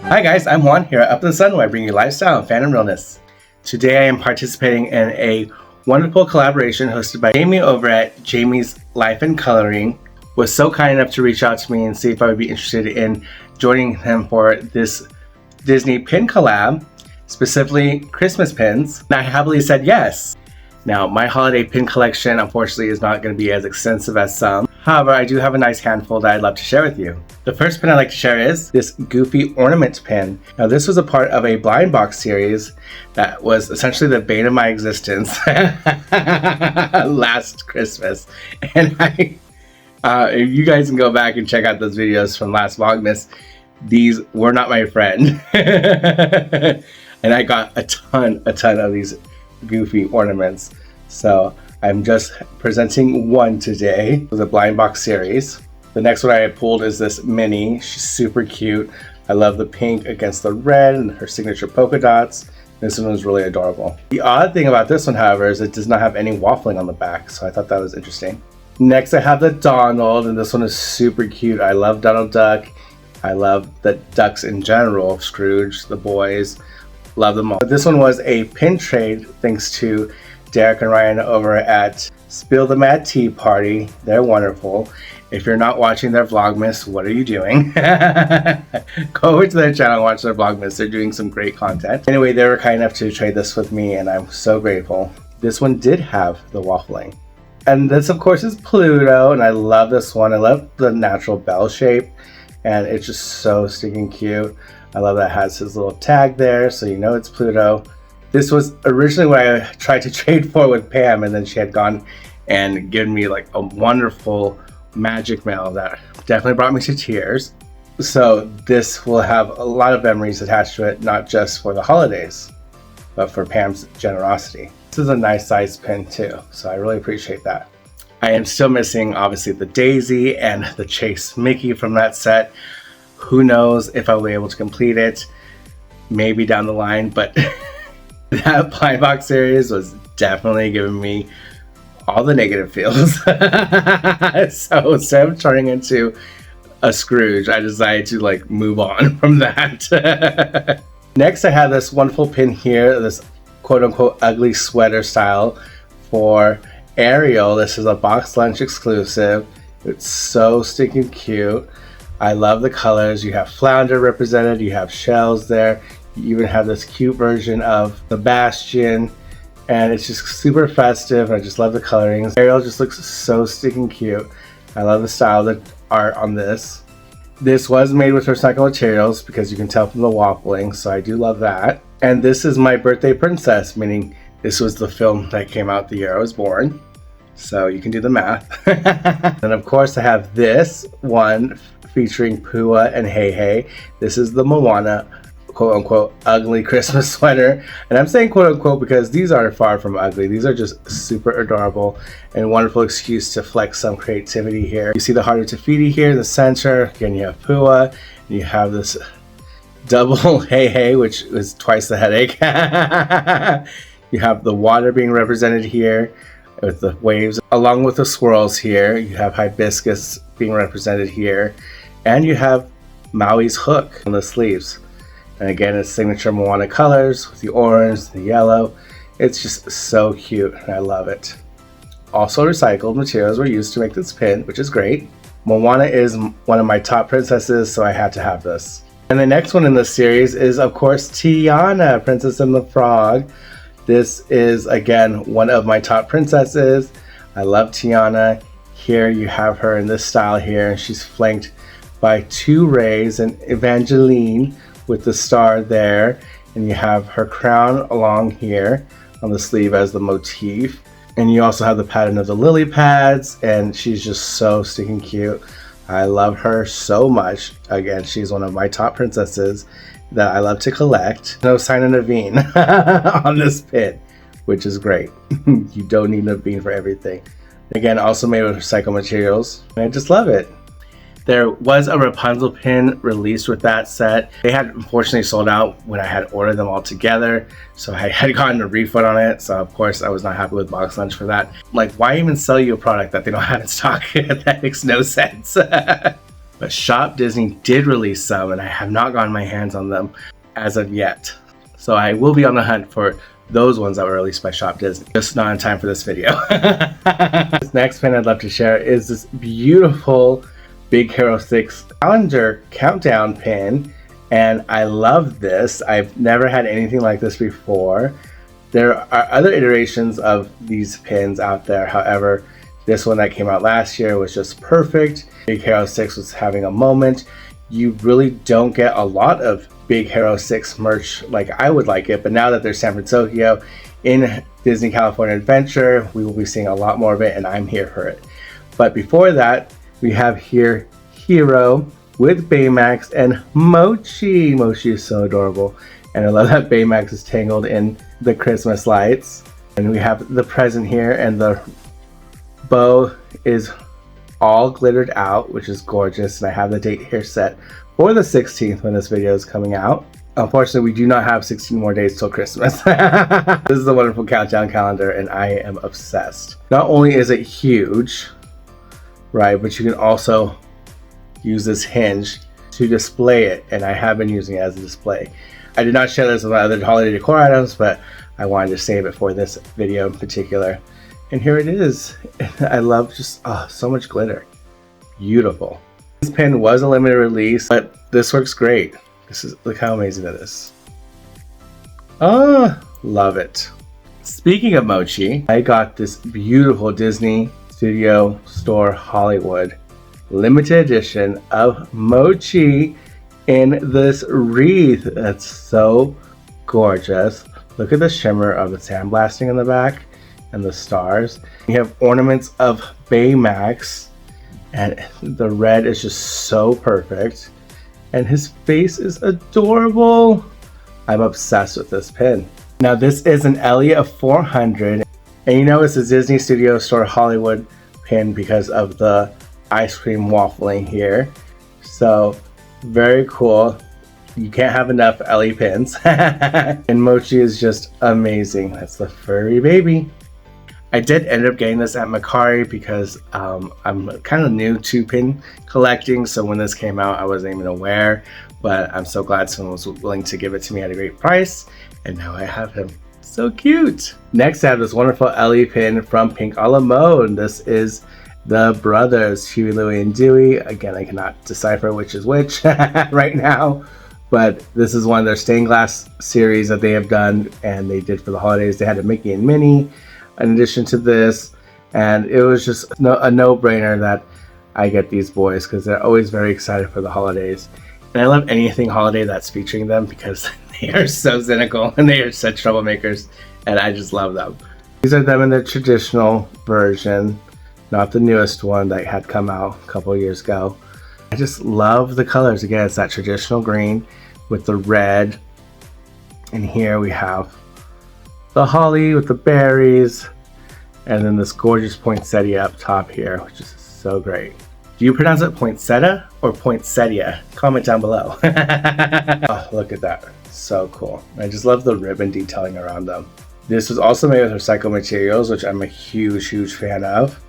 Hi guys, I'm Juan here at Up in the Sun, where I bring you lifestyle and fandom realness. Today I am participating in a wonderful collaboration hosted by Jamie over at Jamie's Life and Coloring. Was so kind enough to reach out to me and see if I would be interested in joining him for this Disney pin collab, specifically Christmas pins, and I happily said yes. Now, my holiday pin collection unfortunately is not going to be as extensive as some. However, I do have a nice handful that I'd love to share with you. The first pin I'd like to share is this Goofy Ornament pin. Now, this was a part of a blind box series that was essentially the bane of my existence last Christmas. And if you guys can go back and check out those videos from last Vlogmas, these were not my friend. And I got a ton of these Goofy ornaments. So I'm just presenting one today for the blind box series. The next one I pulled is this mini. She's super cute. I love the pink against the red and her signature polka dots. This one was really adorable. The odd thing about this one, however, is it does not have any waffling on the back, so I thought that was interesting. Next I have the Donald, and this one is super cute. I love Donald Duck. I love the ducks in general, Scrooge, the boys. Love them all. This one was a pin trade thanks to Derek and Ryan over at Spill the Mad Tea Party. They're wonderful. If you're not watching their Vlogmas, what are you doing? Go over to their channel and watch their Vlogmas. They're doing some great content. Anyway, they were kind enough to trade this with me, and I'm so grateful. This one did have the waffling. And this, of course, is Pluto, and I love this one. I love the natural bell shape, and it's just so stinking cute. I love that it has his little tag there, so you know it's Pluto. This was originally what I tried to trade for with Pam, and then she had gone and given me like a wonderful magic mail that definitely brought me to tears. So this will have a lot of memories attached to it, not just for the holidays, but for Pam's generosity. This is a nice size pin too, so I really appreciate that. I am still missing, obviously, the Daisy and the Chase Mickey from that set. Who knows if I'll be able to complete it, maybe down the line, but that blind box series was definitely giving me all the negative feels. So instead of turning into a Scrooge, I decided to like move on from that. Next, I have this wonderful pin here, this quote-unquote ugly sweater style for Ariel. This is a box lunch exclusive. It's so stinking cute. I love the colors. You have flounder represented, you have shells there, you even have this cute version of the Bastion, and it's just super festive. I just love the coloring. Ariel just looks so stinking cute. I love the style, the art on this. This was made with recycled materials because you can tell from the waffling, so I do love that. And this is my birthday princess, meaning this was the film that came out the year I was born. So you can do the math. And of course I have this one featuring Pua and Hey Hey. This is the Moana quote-unquote ugly Christmas sweater. And I'm saying quote-unquote because these are far from ugly. These are just super adorable and wonderful excuse to flex some creativity here. You see the heart of Tafiti here in the center. Again, you have Pua, and you have this double Hey Hey, which is twice the headache. You have the water being represented here with the waves, along with the swirls here. You have hibiscus being represented here, and you have Maui's hook on the sleeves. And again, it's signature Moana colors with the orange, the yellow. It's just so cute, and I love it. Also, recycled materials were used to make this pin, which is great. Moana is one of my top princesses, so I had to have this. And the next one in this series is, of course, Tiana, Princess and the Frog. This is, again, one of my top princesses. I love Tiana. Here you have her in this style here, and she's flanked by two rays and Evangeline with the star there. And you have her crown along here on the sleeve as the motif. And you also have the pattern of the lily pads, and she's just so stinking cute. I love her so much. Again, she's one of my top princesses that I love to collect. No sign of Naveen on this pin, which is great. You don't need Naveen for everything. Again, also made with recycled materials, and I just love it. There was a Rapunzel pin released with that set. They had unfortunately sold out when I had ordered them all together, so I had gotten a refund on it. So of course I was not happy with Box Lunch for that. Like, why even sell you a product that they don't have in stock? That makes no sense. but Shop Disney did release some, and I have not gotten my hands on them as of yet. So I will be on the hunt for those ones that were released by Shop Disney. Just not in time for this video. This next pin I'd love to share is this beautiful Big Hero 6 calendar countdown pin, and I love this. I've never had anything like this before. There are other iterations of these pins out there. However, this one that came out last year was just perfect. Big Hero 6 was having a moment. You really don't get a lot of Big Hero 6 merch like I would like it, but now that there's San Francisco in Disney California Adventure, we will be seeing a lot more of it, and I'm here for it. But before that, we have here Hero with Baymax and Mochi. Mochi is so adorable, and I love that Baymax is tangled in the Christmas lights. And we have the present here, and the bow is all glittered out, which is gorgeous, and I have the date here set for the 16th when this video is coming out. Unfortunately, we do not have 16 more days till Christmas. This is a wonderful countdown calendar, and I am obsessed. Not only is it huge, right, but you can also use this hinge to display it, and I have been using it as a display. I did not share this with my other holiday decor items, but I wanted to save it for this video in particular. And here it is. I love just so much glitter. Beautiful. This pin was a limited release, but this works great. Look how amazing it is. Oh, love it. Speaking of Mochi, I got this beautiful Disney Studio Store Hollywood limited edition of Mochi in this wreath. That's so gorgeous. Look at the shimmer of the sandblasting in the back and the stars. You have ornaments of Baymax, and the red is just so perfect, and his face is adorable. I'm obsessed with this pin. Now this is an Ellie of 400, and you know it's a Disney Studio Store Hollywood pin because of the ice cream waffling here. So very cool. You can't have enough Ellie pins. And Mochi is just amazing. That's the furry baby. I did end up getting this at Mercari because I'm kind of new to pin collecting, so when this came out I wasn't even aware, but I'm so glad someone was willing to give it to me at a great price, and now I have him. So cute! Next I have this wonderful Ellie pin from Pink a la Mode. This is the brothers, Huey, Louie, and Dewey. Again, I cannot decipher which is which right now, but this is one of their stained glass series that they have done, and they did for the holidays. They had a Mickey and Minnie in addition to this, and it was just a no-brainer that I get these boys because they're always very excited for the holidays. And I love anything holiday that's featuring them because they are so cynical and they are such troublemakers, and I just love them. These are them in their traditional version, not the newest one that had come out a couple years ago. I just love the colors. Again, it's that traditional green with the red, and here we have the holly with the berries, and then this gorgeous poinsettia up top here, which is so great. Do you pronounce it poinsettia or poinsettia? Comment down below. Oh, look at that. So cool. I just love the ribbon detailing around them. This was also made with recycled materials, which I'm a huge fan of.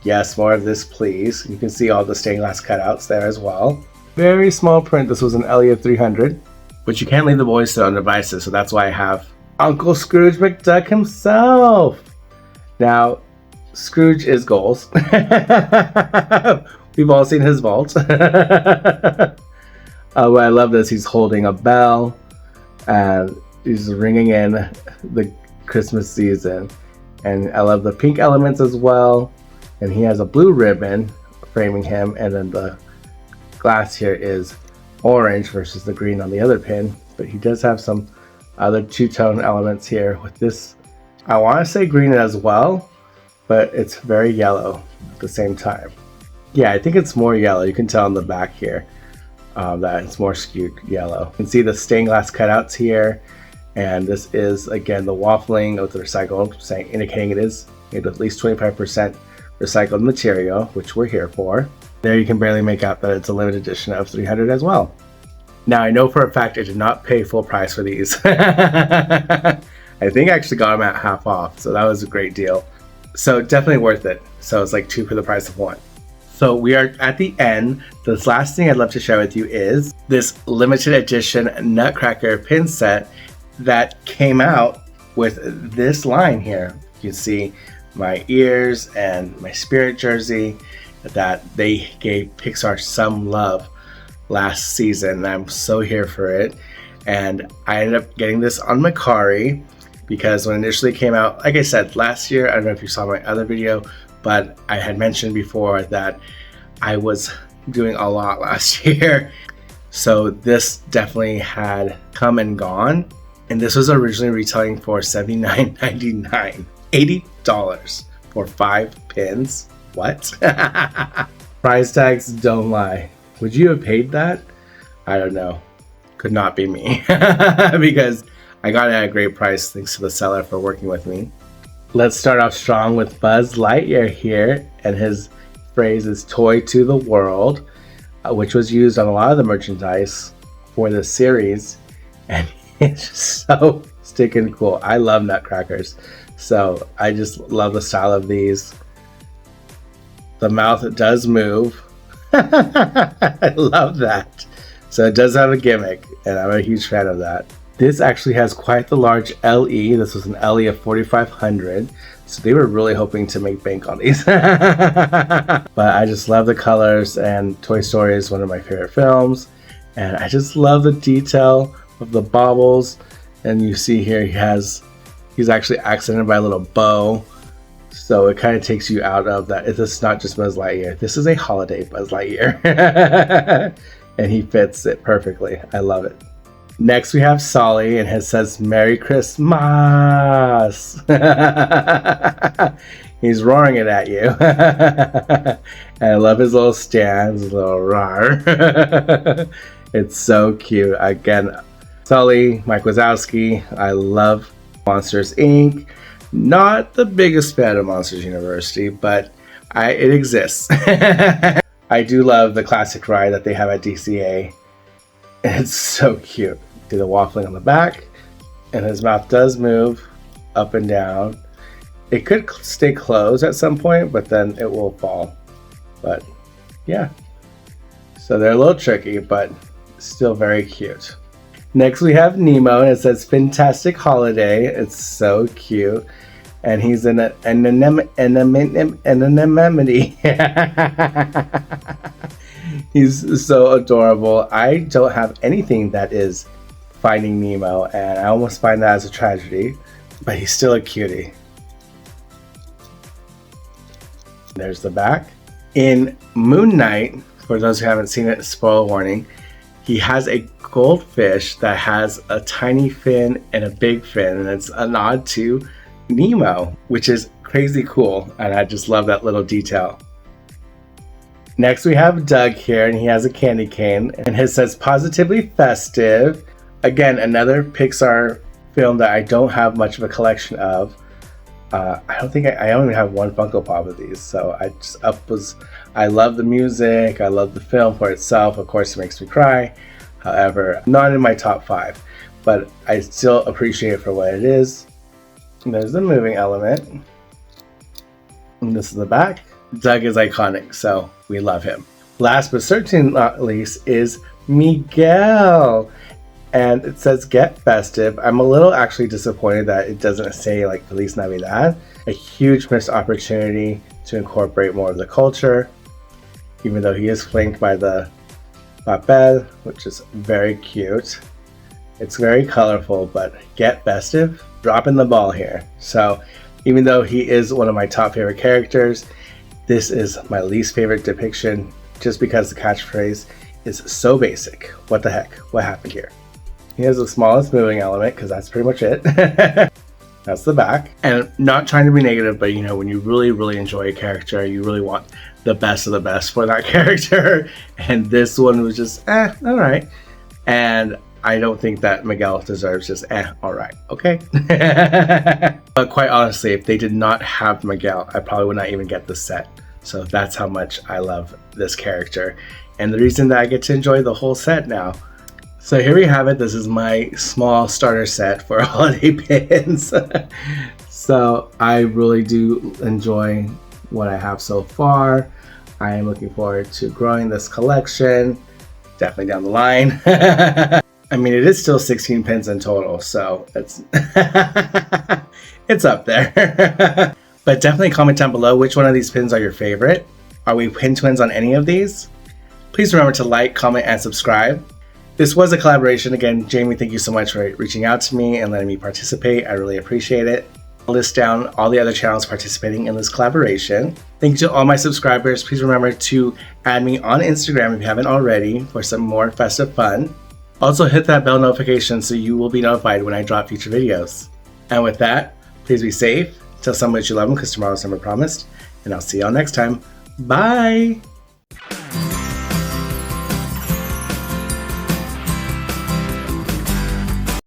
Yes, more of this please. You can see all the stained glass cutouts there as well. Very small print. This was an Ellie of 300. But you can't leave the boys to their own devices, so that's why I have Uncle Scrooge McDuck himself. Now, Scrooge is goals. We've all seen his vault. What I love is he's holding a bell, and he's ringing in the Christmas season. And I love the pink elements as well. And he has a blue ribbon framing him, and then the glass here is orange versus the green on the other pin. But he does have some other two-tone elements here with this, I want to say green as well, but it's very yellow at the same time. Yeah, I think it's more yellow. You can tell on the back here that it's more skewed yellow. You can see the stained glass cutouts here, and this is again the waffling with the recycled, indicating it is made with at least 25% recycled material, which we're here for. There you can barely make out that it's a limited edition of 300 as well. Now I know for a fact I did not pay full price for these. I think I actually got them at half off, so that was a great deal. So definitely worth it. So it's like 2 for the price of 1. So we are at the end. This last thing I'd love to share with you is this limited edition Nutcracker pin set that came out with this line here. You can see my ears and my Spirit jersey that they gave Pixar some love last season. I'm so here for it. And I ended up getting this on Mercari because when it initially came out, like I said, last year, I don't know if you saw my other video, but I had mentioned before that I was doing a lot last year. So this definitely had come and gone. And this was originally retailing for $79.99. $80 for 5 pins. What? Price tags don't lie. Would you have paid that? I don't know. Could not be me. Because I got it at a great price thanks to the seller for working with me. Let's start off strong with Buzz Lightyear here, and his phrase is "Toy to the World," which was used on a lot of the merchandise for this series, and it's just so stinking cool. I love nutcrackers, so I just love the style of these. The mouth does move. I love that. So it does have a gimmick, and I'm a huge fan of that. This actually has quite the large LE. This was an LE of 4,500. So they were really hoping to make bank on these. But I just love the colors, and Toy Story is one of my favorite films. And I just love the detail of the baubles. And you see here he's actually accented by a little bow. So it kind of takes you out of that. It's not just Buzz Lightyear. This is a holiday Buzz Lightyear. And he fits it perfectly. I love it. Next we have Solly, and it says "Merry Christmas." He's roaring it at you. And I love his little stand, his little roar. It's so cute. Again, Sully, Mike Wazowski. I love Monsters Inc. Not the biggest fan of Monsters University, but it exists. I do love the classic ride that they have at DCA. It's so cute. See the waffling on the back, and his mouth does move up and down. It could stay closed at some point, but then it will fall. But yeah, so they're a little tricky, but still very cute. Next we have Nemo, and it says "Fantastic Holiday." It's so cute. And he's in an anemone. He's so adorable. I don't have anything that is Finding Nemo, and I almost find that as a tragedy, but he's still a cutie. There's the back. In Moon Knight, for those who haven't seen it, spoiler warning, he has a goldfish that has a tiny fin and a big fin, and it's a nod to Nemo, which is crazy cool, and I just love that little detail. Next we have Doug here, and he has a candy cane, and his says "Positively Festive." Again, another Pixar film that I don't have much of a collection of. I don't even have one Funko Pop of these, so I love the music, I love the film for itself. Of course, it makes me cry. However, not in my top 5, but I still appreciate it for what it is. And there's the moving element. And this is the back. Doug is iconic, so we love him. Last but certainly not least is Miguel. And it says "Get Festive." I'm a little actually disappointed that it doesn't say like Feliz Navidad. A huge missed opportunity to incorporate more of the culture, even though he is flanked by the papel, which is very cute. It's very colorful, but "Get Festive," dropping the ball here. So even though he is one of my top favorite characters, this is my least favorite depiction just because the catchphrase is so basic. What the heck? What happened here? He has the smallest moving element because that's pretty much it. That's the back. And not trying to be negative, but you know, when you really, really enjoy a character, you really want the best of the best for that character. And this one was just, all right. And I don't think that Miguel deserves just, all right, okay. But quite honestly, if they did not have Miguel, I probably would not even get this set. So that's how much I love this character. And the reason that I get to enjoy the whole set now. So here we have it. This is my small starter set for holiday pins. So I really do enjoy what I have so far. I am looking forward to growing this collection, definitely down the line. I mean, it is still 16 pins in total, so it's it's up there. But definitely comment down below which one of these pins are your favorite. Are we pin twins on any of these? Please remember to like, comment, and subscribe. This was a collaboration. Again, Jamie, thank you so much for reaching out to me and letting me participate. I really appreciate it. I'll list down all the other channels participating in this collaboration. Thank you to all my subscribers. Please remember to add me on Instagram if you haven't already for some more festive fun. Also hit that bell notification so you will be notified when I drop future videos. And with that, please be safe. Tell someone that you love them because tomorrow's never promised. And I'll see y'all next time. Bye!